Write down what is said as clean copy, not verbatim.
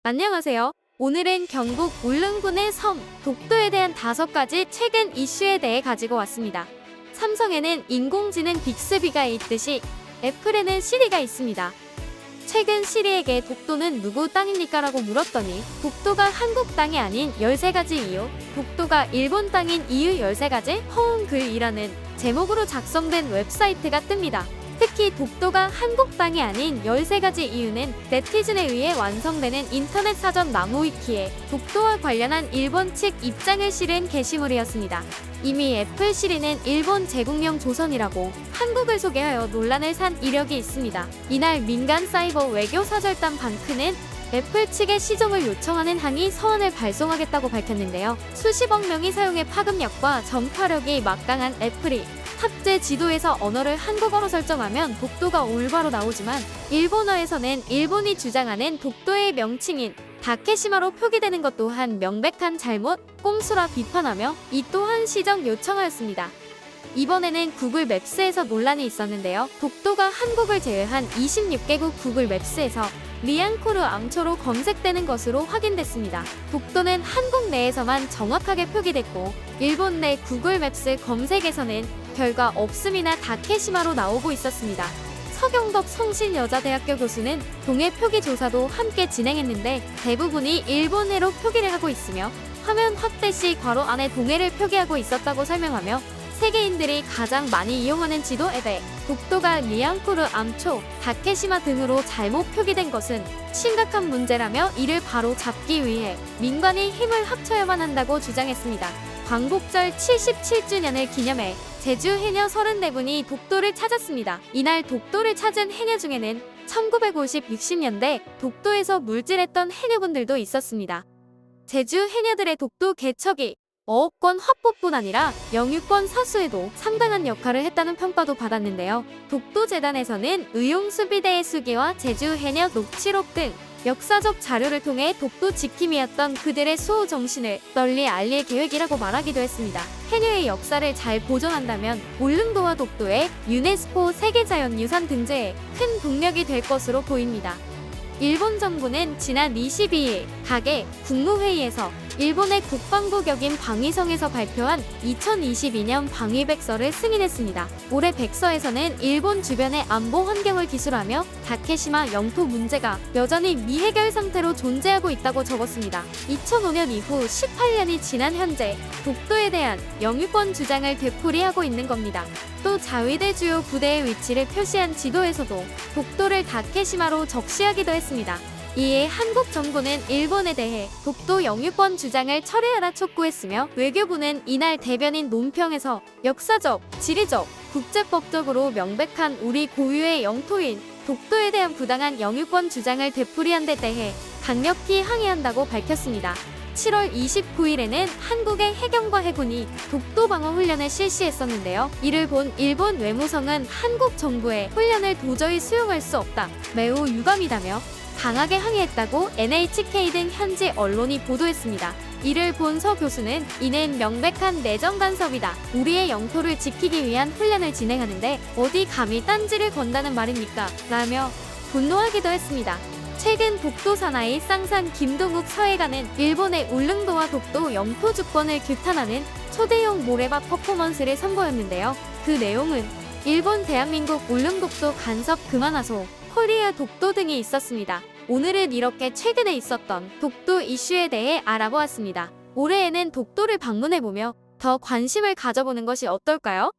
안녕하세요. 오늘은 경북 울릉군의 섬, 독도에 대한 5가지 최근 이슈에 대해 가지고 왔습니다. 삼성에는 인공지능 빅스비가 있듯이 애플에는 시리가 있습니다. 최근 시리에게 독도는 누구 땅입니까? 라고 물었더니 독도가 한국 땅이 아닌 13가지 이유, 독도가 일본 땅인 이유 13가지 허웅글이라는 제목으로 작성된 웹사이트가 뜹니다. 특히 독도가 한국 땅이 아닌 13가지 이유는 네티즌에 의해 완성되는 인터넷 사전 나무위키에 독도와 관련한 일본 측 입장을 실은 게시물이었습니다. 이미 애플 시리는 일본 제국령 조선이라고 한국을 소개하여 논란을 산 이력이 있습니다. 이날 민간 사이버 외교 사절단 방크는 애플 측에 시정을 요청하는 항의 서한을 발송하겠다고 밝혔는데요. 수십억 명이 사용해 파급력과 전파력이 막강한 애플이 탑재 지도에서 언어를 한국어로 설정하면 독도가 올바로 나오지만 일본어에서는 일본이 주장하는 독도의 명칭인 다케시마로 표기되는 것 또한 명백한 잘못, 꼼수라 비판하며 이 또한 시정 요청하였습니다. 이번에는 구글 맵스에서 논란이 있었는데요. 독도가 한국을 제외한 26개국 구글 맵스에서 리앙코르 암초로 검색되는 것으로 확인됐습니다. 독도는 한국 내에서만 정확하게 표기됐고 일본 내 구글 맵스 검색에서는 결과 없음이나 다케시마로 나오고 있었습니다. 서경덕 성신여자대학교 교수는 동해 표기 조사도 함께 진행했는데 대부분이 일본해로 표기를 하고 있으며 화면 확대 시 괄호 안에 동해를 표기하고 있었다고 설명하며 세계인들이 가장 많이 이용하는 지도 앱에 독도가 리앙코르 암초, 다케시마 등으로 잘못 표기된 것은 심각한 문제라며 이를 바로 잡기 위해 민관이 힘을 합쳐야만 한다고 주장했습니다. 광복절 77주년을 기념해 제주 해녀 34분이 독도를 찾았습니다. 이날 독도를 찾은 해녀 중에는 1950, 60년대 독도에서 물질했던 해녀분들도 있었습니다. 제주 해녀들의 독도 개척이 어업권 확보뿐 아니라 영유권 사수에도 상당한 역할을 했다는 평가도 받았는데요. 독도재단에서는 의용수비대의 수기와 제주 해녀 녹취록 등 역사적 자료를 통해 독도 지킴이었던 그들의 수호 정신을 널리 알릴 계획이라고 말하기도 했습니다. 해녀의 역사를 잘 보존한다면 울릉도와 독도의 유네스코 세계자연유산 등재에 큰 동력이 될 것으로 보입니다. 일본 정부는 지난 22일 가게 국무회의에서 일본의 국방부 격인 방위성에서 발표한 2022년 방위백서를 승인했습니다. 올해 백서에서는 일본 주변의 안보 환경을 기술하며 다케시마 영토 문제가 여전히 미해결 상태로 존재하고 있다고 적었습니다. 2005년 이후 18년이 지난 현재 독도에 대한 영유권 주장을 되풀이하고 있는 겁니다. 또 자위대 주요 부대의 위치를 표시한 지도에서도 독도를 다케시마로 적시하기도 했습니다. 이에 한국 정부는 일본에 대해 독도 영유권 주장을 철회하라 촉구했으며 외교부는 이날 대변인 논평에서 역사적, 지리적, 국제법적으로 명백한 우리 고유의 영토인 독도에 대한 부당한 영유권 주장을 되풀이한 데 대해 강력히 항의한다고 밝혔습니다. 7월 29일에는 한국의 해경과 해군이 독도 방어 훈련을 실시했었는데요. 이를 본 일본 외무성은 한국 정부의 훈련을 도저히 수용할 수 없다, 매우 유감이다며 강하게 항의했다고 NHK 등 현지 언론이 보도했습니다. 이를 본 서 교수는 이는 명백한 내정 간섭이다. 우리의 영토를 지키기 위한 훈련을 진행하는데 어디 감히 딴지를 건다는 말입니까? 라며 분노하기도 했습니다. 최근 독도 사나이 쌍산 김동욱 서해관은 일본의 울릉도와 독도 영토 주권을 규탄하는 초대형 모래밭 퍼포먼스를 선보였는데요. 그 내용은 일본 대한민국 울릉독도 간섭 그만하소, 코리아 독도 등이 있었습니다. 오늘은 이렇게 최근에 있었던 독도 이슈에 대해 알아보았습니다. 올해에는 독도를 방문해보며 더 관심을 가져보는 것이 어떨까요?